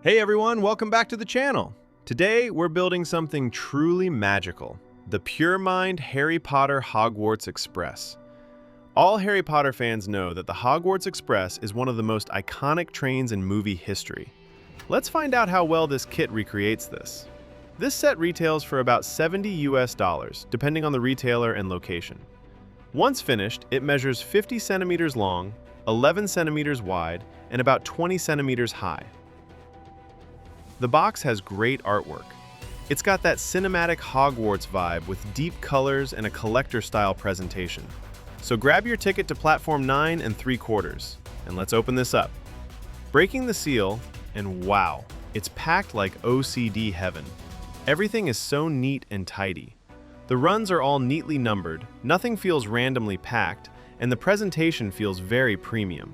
Hey everyone, welcome back to the channel. Today we're building something truly magical, the Puremind Harry Potter Hogwarts Express. All Harry Potter fans know that the Hogwarts Express is one of the most iconic trains in movie history. Let's find out how well this kit recreates this. This set retails for about $70 US, depending on the retailer and location. Once finished, it measures 50 centimeters long, 11 centimeters wide, and about 20 centimeters high. The box has great artwork. It's got that cinematic Hogwarts vibe with deep colors and a collector-style presentation. So grab your ticket to platform 9 3/4, and let's open this up. Breaking the seal, and wow, it's packed like OCD heaven. Everything is so neat and tidy. The runs are all neatly numbered, nothing feels randomly packed, and the presentation feels very premium.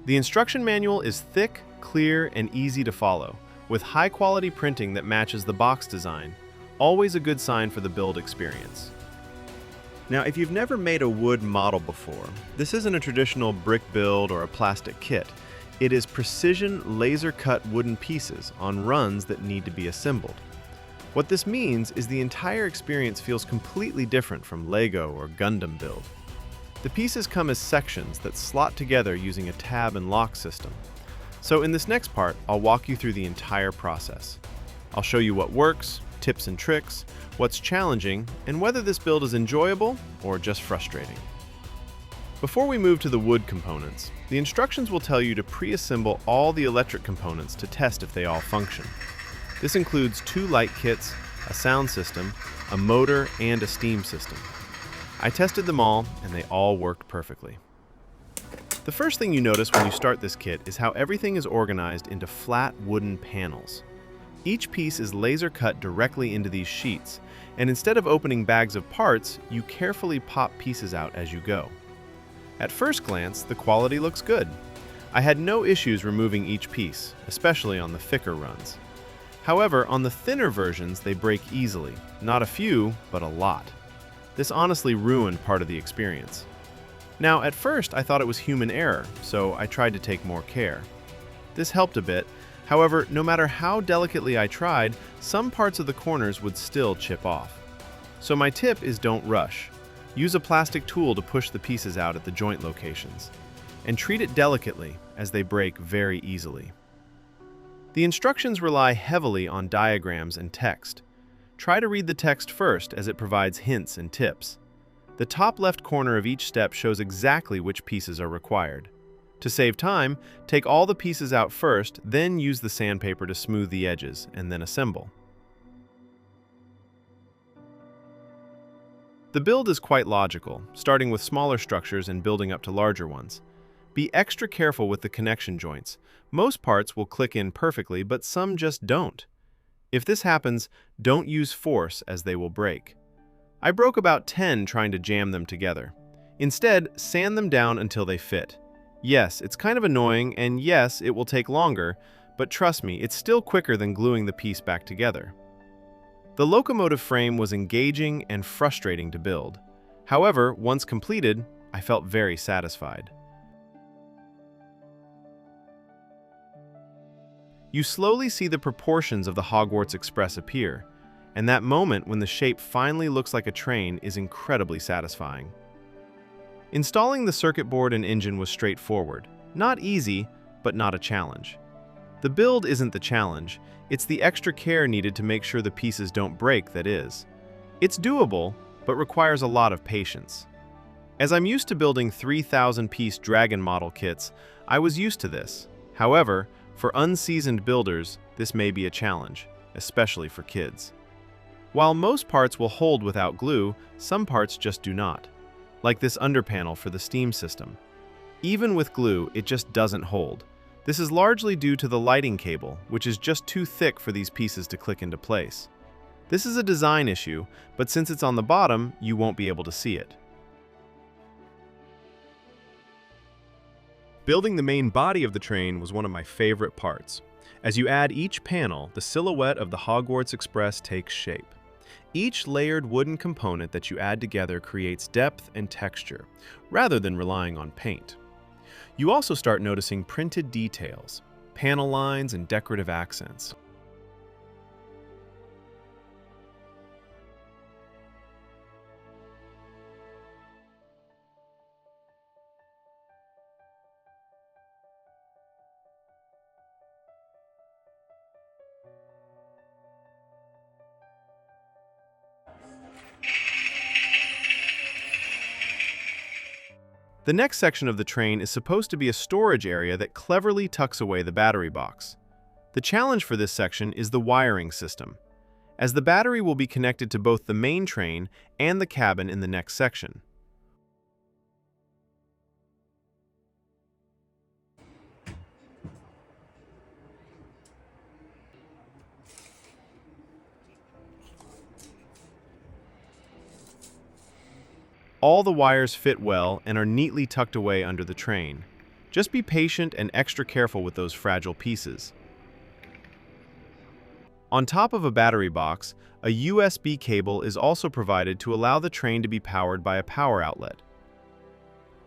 The instruction manual is thick, clear, and easy to follow, with high-quality printing that matches the box design, always a good sign for the build experience. Now, if you've never made a wood model before, this isn't a traditional brick build or a plastic kit. It is precision laser-cut wooden pieces on runs that need to be assembled. What this means is the entire experience feels completely different from Lego or Gundam build. The pieces come as sections that slot together using a tab and lock system. So in this next part, I'll walk you through the entire process. I'll show you what works, tips and tricks, what's challenging, and whether this build is enjoyable or just frustrating. Before we move to the wood components, the instructions will tell you to pre-assemble all the electric components to test if they all function. This includes 2 light kits, a sound system, a motor, and a steam system. I tested them all, and they all worked perfectly. The first thing you notice when you start this kit is how everything is organized into flat wooden panels. Each piece is laser cut directly into these sheets, and instead of opening bags of parts, you carefully pop pieces out as you go. At first glance, the quality looks good. I had no issues removing each piece, especially on the thicker runs. However, on the thinner versions, they break easily. Not a few, but a lot. This honestly ruined part of the experience. Now, at first, I thought it was human error, so I tried to take more care. This helped a bit. However, no matter how delicately I tried, some parts of the corners would still chip off. So my tip is don't rush. Use a plastic tool to push the pieces out at the joint locations. And treat it delicately, as they break very easily. The instructions rely heavily on diagrams and text. Try to read the text first, as it provides hints and tips. The top left corner of each step shows exactly which pieces are required. To save time, take all the pieces out first, then use the sandpaper to smooth the edges, and then assemble. The build is quite logical, starting with smaller structures and building up to larger ones. Be extra careful with the connection joints. Most parts will click in perfectly, but some just don't. If this happens, don't use force, as they will break. I broke about 10 trying to jam them together. Instead, sand them down until they fit. Yes, it's kind of annoying, and yes, it will take longer, but trust me, it's still quicker than gluing the piece back together. The locomotive frame was engaging and frustrating to build. However, once completed, I felt very satisfied. You slowly see the proportions of the Hogwarts Express appear, and that moment when the shape finally looks like a train is incredibly satisfying. Installing the circuit board and engine was straightforward. Not easy, but not a challenge. The build isn't the challenge, it's the extra care needed to make sure the pieces don't break that is. It's doable, but requires a lot of patience. As I'm used to building 3,000-piece dragon model kits, I was used to this. However, for unseasoned builders, this may be a challenge, especially for kids. While most parts will hold without glue, some parts just do not, like this underpanel for the steam system. Even with glue, it just doesn't hold. This is largely due to the lighting cable, which is just too thick for these pieces to click into place. This is a design issue, but since it's on the bottom, you won't be able to see it. Building the main body of the train was one of my favorite parts. As you add each panel, the silhouette of the Hogwarts Express takes shape. Each layered wooden component that you add together creates depth and texture, rather than relying on paint. You also start noticing printed details. panel lines, and decorative accents. The next section of the train is supposed to be a storage area that cleverly tucks away the battery box. The challenge for this section is the wiring system, as the battery will be connected to both the main train and the cabin in the next section. All the wires fit well and are neatly tucked away under the train. Just be patient and extra careful with those fragile pieces. On top of a battery box, a USB cable is also provided to allow the train to be powered by a power outlet.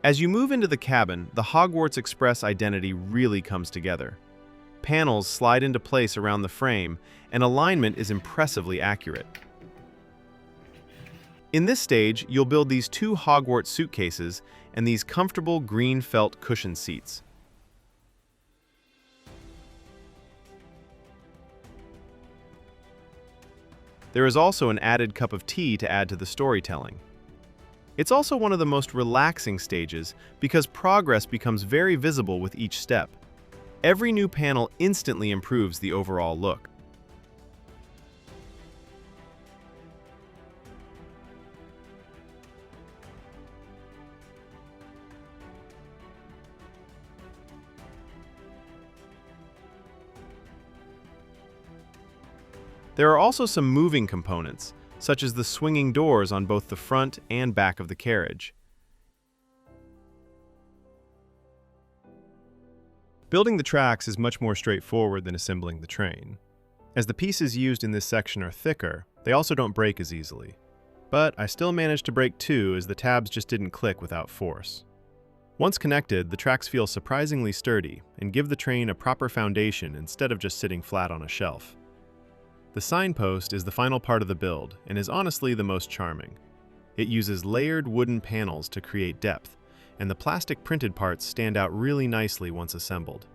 As you move into the cabin, the Hogwarts Express identity really comes together. Panels slide into place around the frame, and alignment is impressively accurate. In this stage, you'll build these 2 Hogwarts suitcases and these comfortable green felt cushion seats. There is also an added cup of tea to add to the storytelling. It's also one of the most relaxing stages because progress becomes very visible with each step. Every new panel instantly improves the overall look. There are also some moving components, such as the swinging doors on both the front and back of the carriage. Building the tracks is much more straightforward than assembling the train. As the pieces used in this section are thicker, they also don't break as easily. But I still managed to break 2 as the tabs just didn't click without force. Once connected, the tracks feel surprisingly sturdy and give the train a proper foundation instead of just sitting flat on a shelf. The signpost is the final part of the build and is honestly the most charming. It uses layered wooden panels to create depth, and the plastic printed parts stand out really nicely once assembled.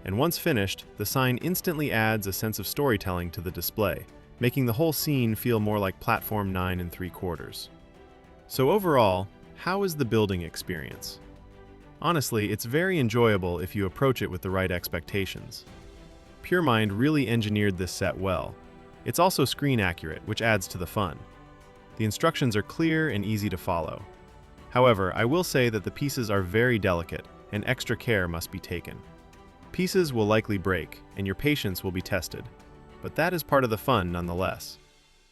And once finished, the sign instantly adds a sense of storytelling to the display, making the whole scene feel more like platform 9 3/4. So overall, how is the building experience? Honestly, it's very enjoyable if you approach it with the right expectations. Puremind really engineered this set well. It's also screen accurate, which adds to the fun. The instructions are clear and easy to follow. However, I will say that the pieces are very delicate and extra care must be taken. Pieces will likely break and your patience will be tested, but that is part of the fun nonetheless.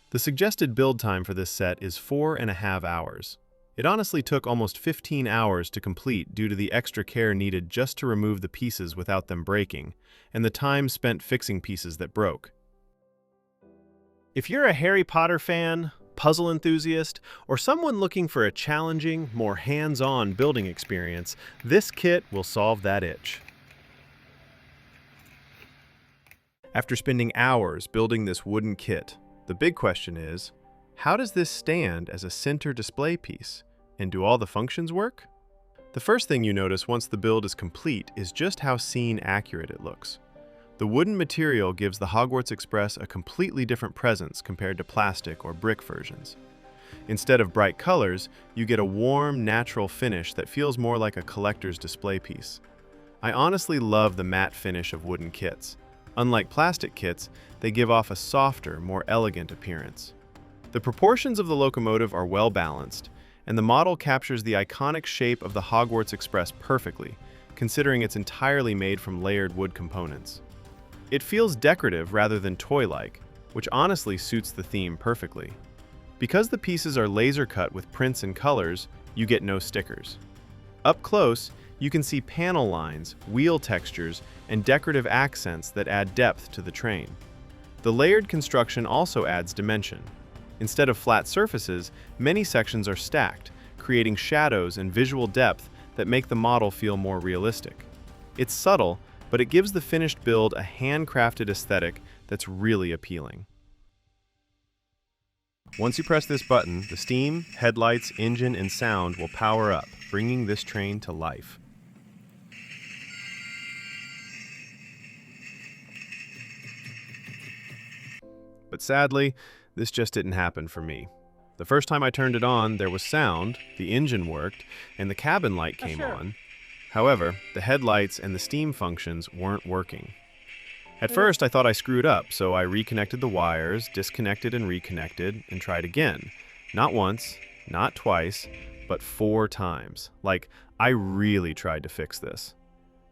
The suggested build time for this set is 4.5 hours. It honestly took almost 15 hours to complete due to the extra care needed just to remove the pieces without them breaking, and the time spent fixing pieces that broke. If you're a Harry Potter fan, puzzle enthusiast, or someone looking for a challenging, more hands-on building experience, this kit will solve that itch. After spending hours building this wooden kit, the big question is, how does this stand as a center display piece? And do all the functions work? The first thing you notice once the build is complete is just how scene accurate it looks. The wooden material gives the Hogwarts Express a completely different presence compared to plastic or brick versions. Instead of bright colors, you get a warm, natural finish that feels more like a collector's display piece. I honestly love the matte finish of wooden kits. Unlike plastic kits, they give off a softer, more elegant appearance. The proportions of the locomotive are well balanced, and the model captures the iconic shape of the Hogwarts Express perfectly, considering it's entirely made from layered wood components. It feels decorative rather than toy-like, which honestly suits the theme perfectly. Because the pieces are laser cut with prints and colors, you get no stickers. Up close, you can see panel lines, wheel textures, and decorative accents that add depth to the train. The layered construction also adds dimension. Instead of flat surfaces, many sections are stacked, creating shadows and visual depth that make the model feel more realistic. It's subtle, but it gives the finished build a handcrafted aesthetic that's really appealing. Once you press this button, the steam, headlights, engine, and sound will power up, bringing this train to life. But sadly, this just didn't happen for me. The first time I turned it on, there was sound, the engine worked, and the cabin light came on. However, the headlights and the steam functions weren't working. At first, I thought I screwed up, so I reconnected the wires, disconnected and reconnected, and tried again. Not once, not twice, but 4 times. Like, I really tried to fix this.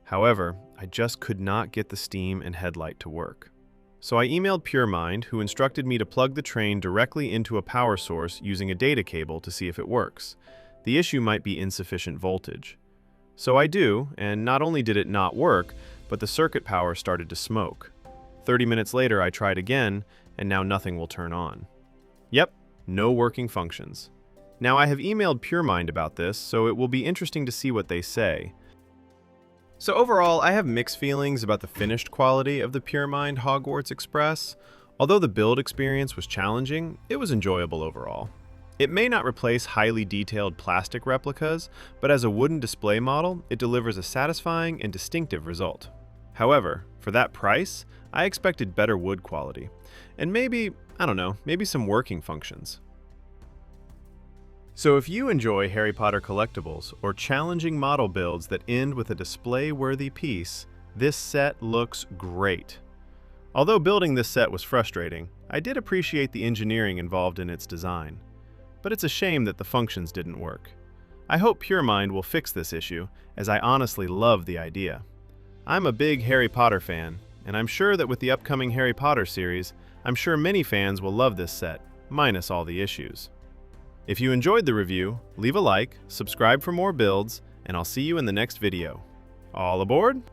However, I just could not get the steam and headlight to work. So I emailed Puremind, who instructed me to plug the train directly into a power source using a data cable to see if it works. The issue might be insufficient voltage. So I do, and not only did it not work, but the circuit power started to smoke. 30 minutes later, I tried again, and now nothing will turn on. Yep, no working functions. Now I have emailed Puremind about this, so it will be interesting to see what they say. So overall, I have mixed feelings about the finished quality of the Puremind Hogwarts Express. Although the build experience was challenging, it was enjoyable overall. It may not replace highly detailed plastic replicas, but as a wooden display model, it delivers a satisfying and distinctive result. However, for that price, I expected better wood quality. And maybe, I don't know, maybe some working functions. So if you enjoy Harry Potter collectibles or challenging model builds that end with a display-worthy piece, this set looks great. Although building this set was frustrating, I did appreciate the engineering involved in its design. But it's a shame that the functions didn't work. I hope Puremind will fix this issue, as I honestly love the idea. I'm a big Harry Potter fan, and I'm sure that with the upcoming Harry Potter series, I'm sure many fans will love this set, minus all the issues. If you enjoyed the review, leave a like, subscribe for more builds, and I'll see you in the next video. All aboard!